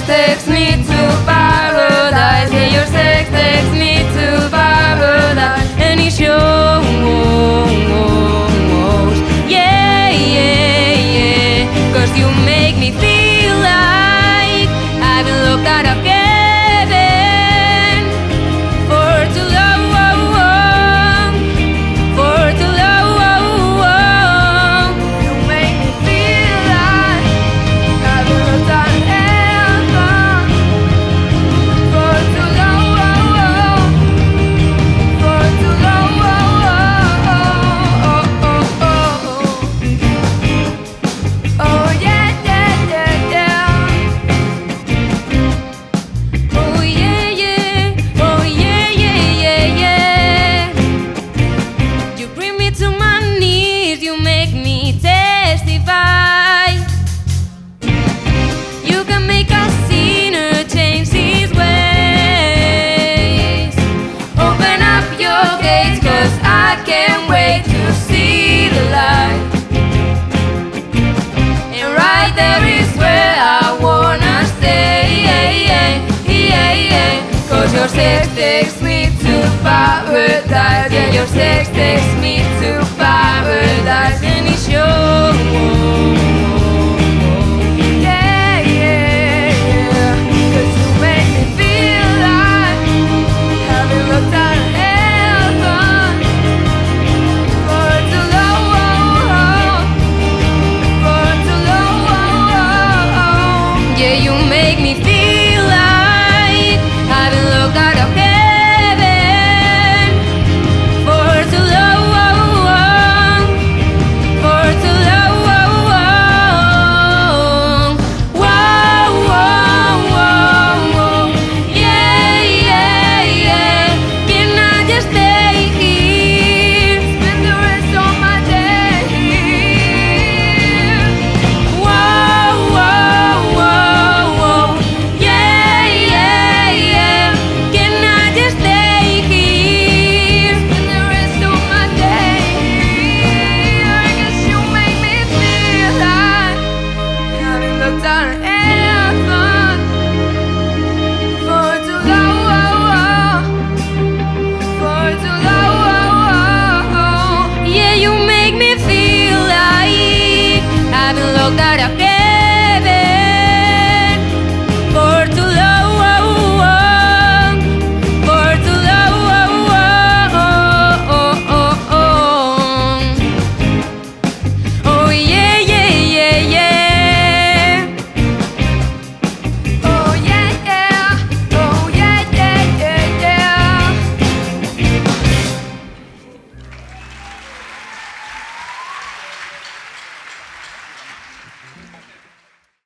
Takes me to paradise. Yeah, your sex takes me to paradise. And it shows. Yeah, yeah, yeah. 'Cause you make me feel like I've been locked out of heaven for too long. For too long. You make me feel like I've been locked out of heaven. Your sex takes me to paradise. Yeah, your sex takes me to paradise. And it shows.